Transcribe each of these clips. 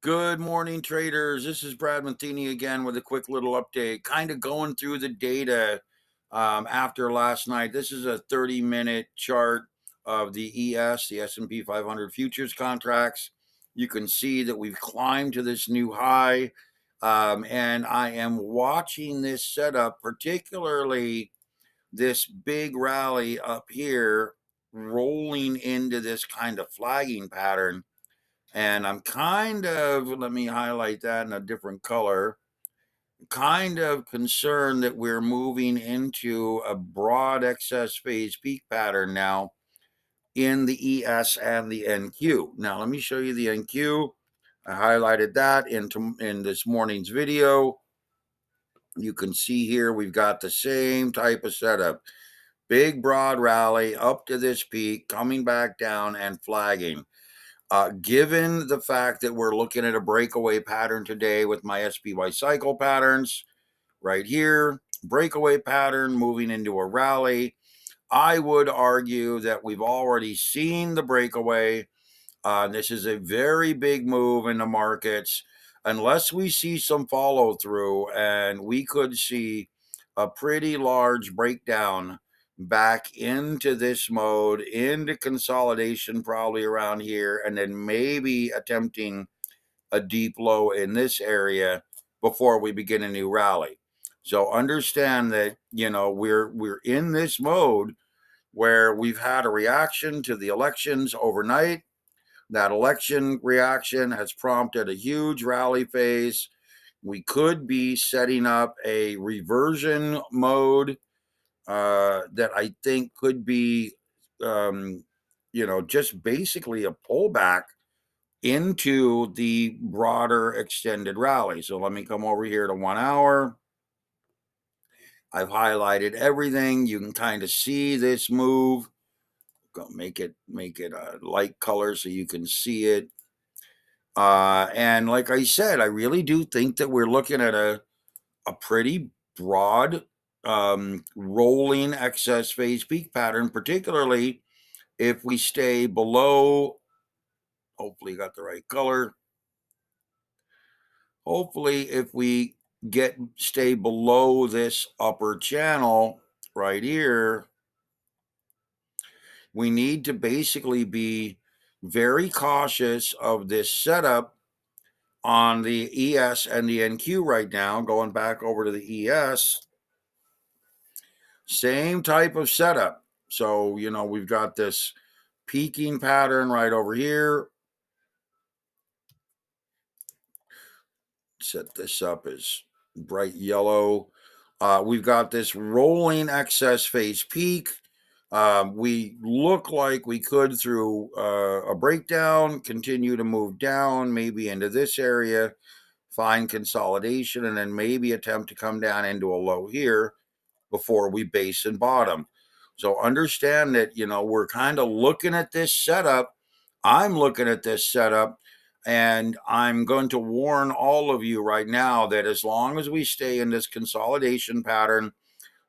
Good morning, traders. This is Brad Matheny again with a quick little update. Kind of going through the data after last night. This is a 30-minute chart of the the S&P 500 futures contracts. You can see that we've climbed to this new high, and I am watching this setup, particularly this big rally up here, rolling into this kind of flagging pattern. And I'm kind of, let me highlight that in a different color, kind of concerned that we're moving into a broad excess phase peak pattern now in the ES and the NQ. Now, let me show you the NQ. I highlighted that in this morning's video. You can see here we've got the same type of setup. Big, broad rally up to this peak, coming back down and flagging. Given the fact that we're looking at a breakaway pattern today with my SPY cycle patterns right here, breakaway pattern moving into a rally, I would argue that we've already seen the breakaway. This is a very big move in the markets. Unless we see some follow through, and we could see a pretty large breakdown back into this mode, into consolidation, probably around here, and then maybe attempting a deep low in this area before we begin a new rally. So understand that, we're in this mode where we've had a reaction to the elections overnight. That election reaction has prompted a huge rally phase. We could be setting up a reversion mode that I think could be, just basically a pullback into the broader extended rally. So let me come over here to 1 hour. I've highlighted everything. You can kind of see this move. Go make it a light color so you can see it. And like I said, I really do think that we're looking at a pretty broad rolling excess phase peak pattern, particularly if we stay below, hopefully got the right color. Hopefully if we stay below this upper channel right here, we need to basically be very cautious of this setup on the ES and the NQ right now. Going back over to the ES, same type of setup. So, we've got this peaking pattern right over here. Set this up as bright yellow. We've got this rolling excess phase peak. We look like we could, through a breakdown, continue to move down, maybe into this area, find consolidation, and then maybe attempt to come down into a low here before we base and bottom. So understand that, we're kind of looking at this setup. I'm looking at this setup, and I'm going to warn all of you right now that as long as we stay in this consolidation pattern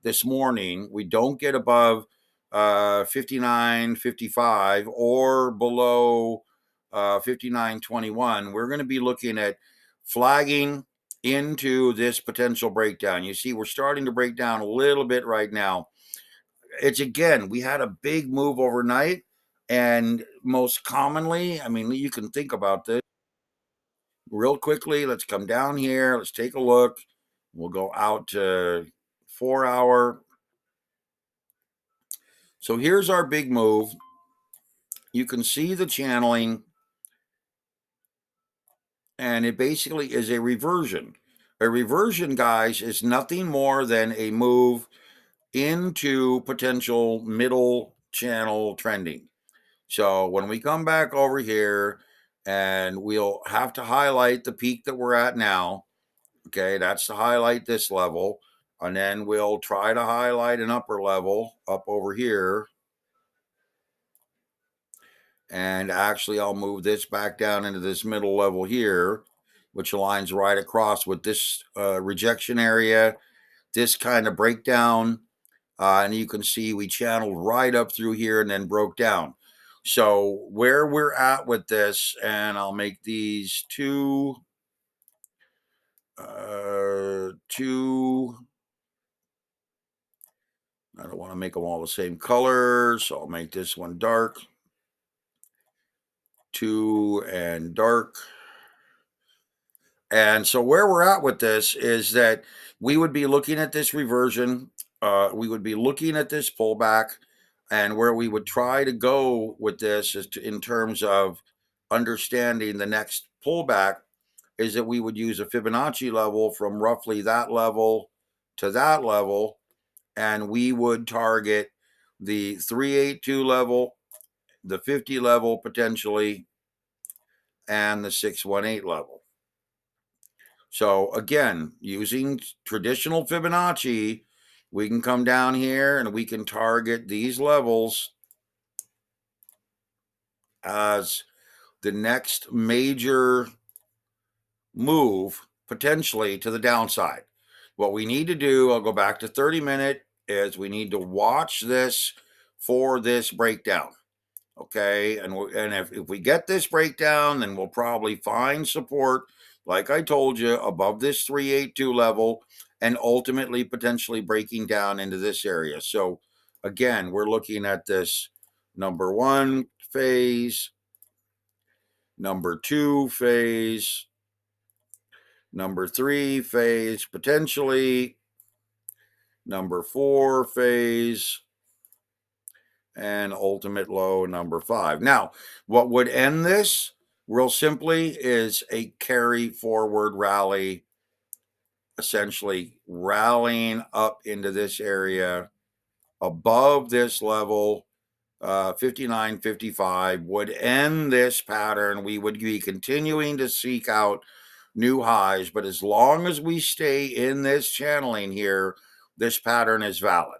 this morning, we don't get above 59.55 or below 59.21, we're going to be looking at flagging into this potential breakdown. You see, we're starting to break down a little bit right now. It's, again, we had a big move overnight, and most commonly, I mean, you can think about this real quickly. Let's come down here. Let's take a look. We'll go out to 4 hour. So here's our big move. You can see the channeling, and it basically is a reversion. A reversion, guys, is nothing more than a move into potential middle channel trending. So when we come back over here, and we'll have to highlight the peak that we're at now, okay, that's to highlight this level, and then we'll try to highlight an upper level up over here. And actually, I'll move this back down into this middle level here, which aligns right across with this rejection area, this kind of breakdown. And you can see we channeled right up through here and then broke down. So where we're at with this, and I'll make these two. I don't want to make them all the same color, so I'll make this one dark, 2 and dark. And so where we're at with this is that we would be looking at this reversion, we would be looking at this pullback, and where we would try to go with this is in terms of understanding the next pullback is that we would use a Fibonacci level from roughly that level to that level, and we would target the 382 level, the 50 level potentially, and the 618 level. So again, using traditional Fibonacci, we can come down here and we can target these levels as the next major move potentially to the downside. What we need to do, I'll go back to 30-minute, is we need to watch this for this breakdown. Okay, and if we get this breakdown, then we'll probably find support, like I told you, above this 382 level, and ultimately potentially breaking down into this area. So again, we're looking at this number 1 phase, number 2 phase, number 3 phase, potentially number 4 phase, and ultimate low number 5. Now, what would end this real simply is a carry forward rally, essentially rallying up into this area above this level. 59.55 would end this pattern. We would be continuing to seek out new highs, but as long as we stay in this channeling here, this pattern is valid.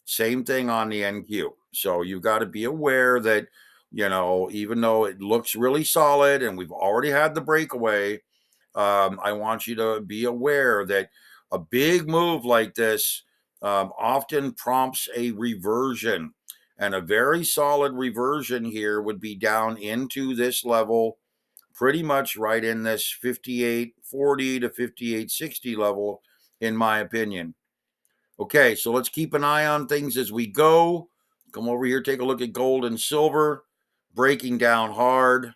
Same thing on the NQ. So you've got to be aware that, even though it looks really solid and we've already had the breakaway, I want you to be aware that a big move like this often prompts a reversion. And a very solid reversion here would be down into this level, pretty much right in this 58.40 to 58.60 level, in my opinion. Okay, so let's keep an eye on things as we go. Come over here, take a look at gold and silver, breaking down hard,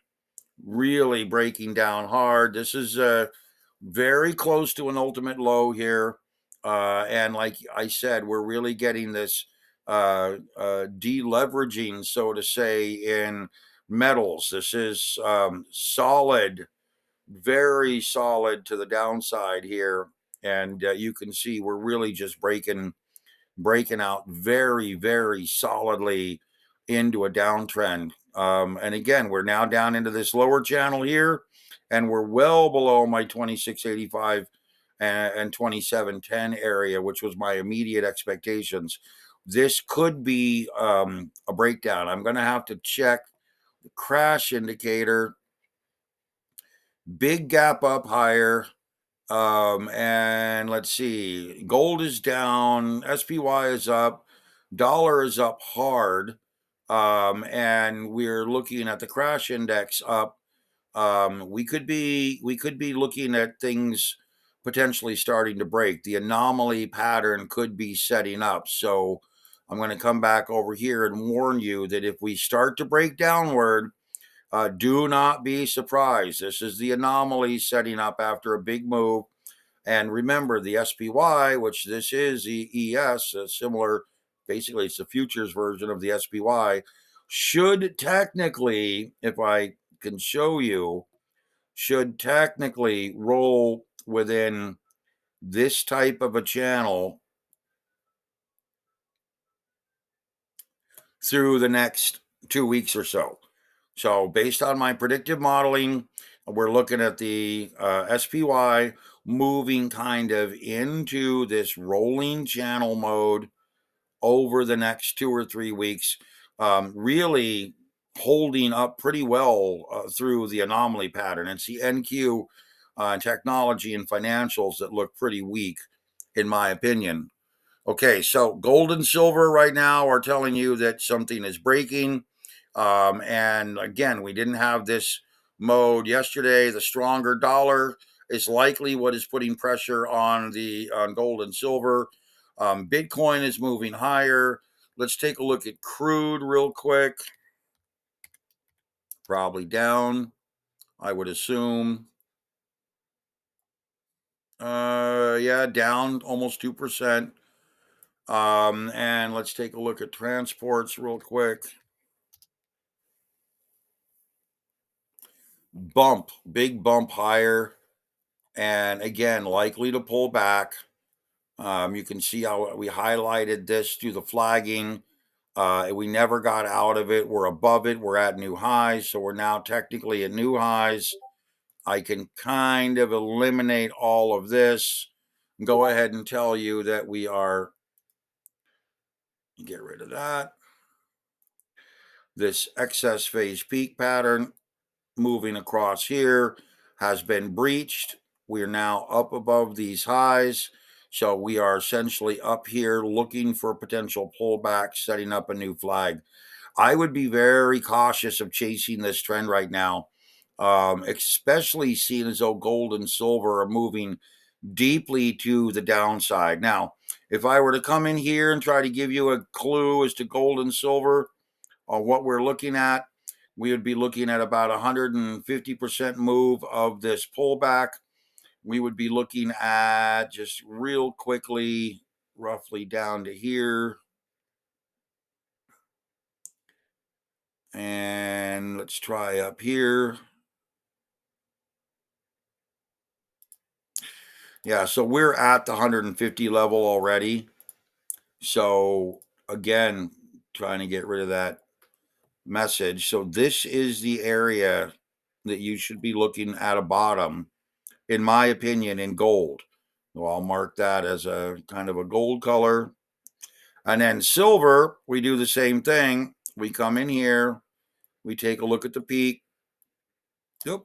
really breaking down hard. This is very close to an ultimate low here. And like I said, we're really getting this deleveraging, so to say, in metals. This is solid, very solid to the downside here. And you can see we're really just breaking out very, very solidly into a downtrend. And again, we're now down into this lower channel here, and we're well below my 2685 and 2710 area, which was my immediate expectations. This could be a breakdown. I'm going to have to check the crash indicator. Big gap up higher. And let's see, gold is down, SPY is up, dollar is up hard. And we're looking at the crash index up. We could be looking at things potentially starting to break. The anomaly pattern could be setting up. So I'm going to come back over here and warn you that if we start to break downward, do not be surprised. This is the anomaly setting up after a big move. And remember, the SPY, which this is the ES, similar, basically, it's the futures version of the SPY, should technically, if I can show you, should technically roll within this type of a channel through the next 2 weeks or so. So based on my predictive modeling, we're looking at the SPY moving kind of into this rolling channel mode over the next 2 or 3 weeks, really holding up pretty well through the anomaly pattern. It's the NQ technology and financials that look pretty weak, in my opinion. Okay, so gold and silver right now are telling you that something is breaking. And again, we didn't have this mode yesterday. The stronger dollar is likely what is putting pressure on the on gold and silver. Bitcoin is moving higher. Let's take a look at crude real quick. Probably down, I would assume. Yeah, down almost 2%. And let's take a look at transports real quick. Big bump higher. And again, likely to pull back. You can see how we highlighted this through the flagging. We never got out of it. We're above it. We're at new highs. So we're now technically at new highs. I can kind of eliminate all of this. Go ahead and tell you that we are, get rid of that. This excess phase peak pattern moving across here has been breached. We are now up above these highs. So we are essentially up here looking for a potential pullback, setting up a new flag. I would be very cautious of chasing this trend right now, especially seeing as though gold and silver are moving deeply to the downside. Now, if I were to come in here and try to give you a clue as to gold and silver on what we're looking at, we would be looking at about 150% move of this pullback. We would be looking at, just real quickly, roughly down to here. And let's try up here. Yeah, so we're at the 150 level already. So again, trying to get rid of that message. So this is the area that you should be looking at a bottom, in my opinion, in gold. So I'll mark that as a kind of a gold color. And then silver, we do the same thing. We come in here, we take a look at the peak. Yep.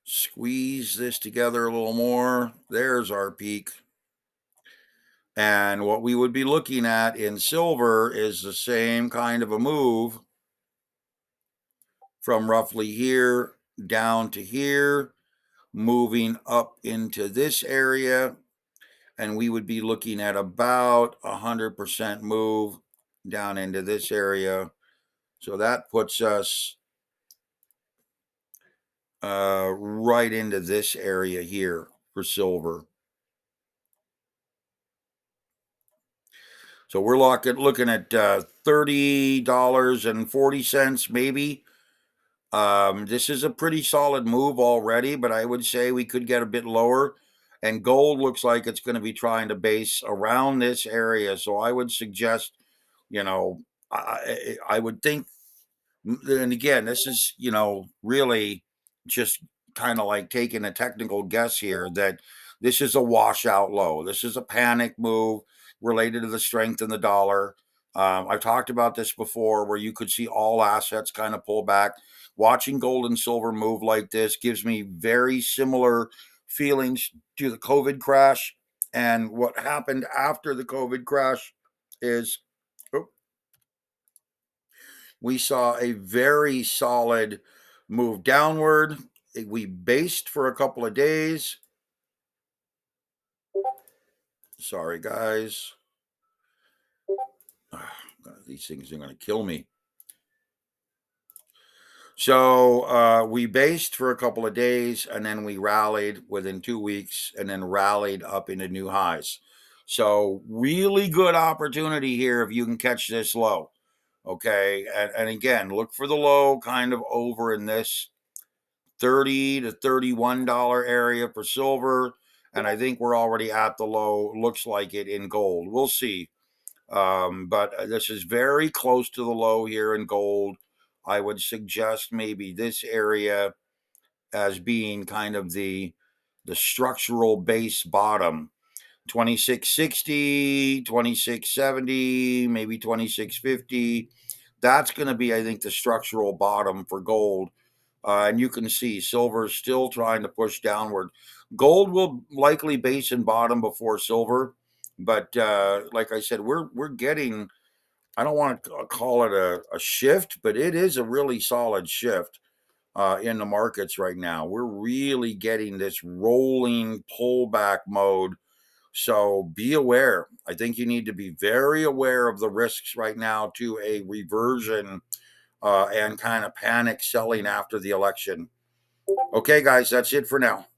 Squeeze this together a little more. There's our peak. And what we would be looking at in silver is the same kind of a move from roughly here down to here, moving up into this area. And we would be looking at about 100% move down into this area. So that puts us right into this area here for silver. So we're looking at $30.40 maybe. This is a pretty solid move already, but I would say we could get a bit lower. And gold looks like it's going to be trying to base around this area. So I would suggest, you know, I would think, and again, this is, really just kind of like taking a technical guess here, that this is a washout low. This is a panic move related to the strength in the dollar. I've talked about this before, where you could see all assets kind of pull back. Watching gold and silver move like this gives me very similar feelings to the COVID crash. And what happened after the COVID crash is, we saw a very solid move downward. We based for a couple of days. Sorry, guys. These things are going to kill me. So we based for a couple of days, and then we rallied within 2 weeks, and then rallied up into new highs. So really good opportunity here if you can catch this low. Okay. And again, look for the low kind of over in this $30 to $31 area for silver. And I think we're already at the low, looks like it, in gold. We'll see. But this is very close to the low here in gold. I would suggest maybe this area as being kind of the structural base bottom. 2660, 2670, maybe 2650. That's going to be, I think, the structural bottom for gold. And you can see silver is still trying to push downward. Gold will likely base and bottom before silver, but like I said, we're getting I don't want to call it a shift, but it is a really solid shift in the markets right now. We're really getting this rolling pullback mode. So be aware. I think you need to be very aware of the risks right now to a reversion and kind of panic selling after the election. Okay, guys, that's it for now.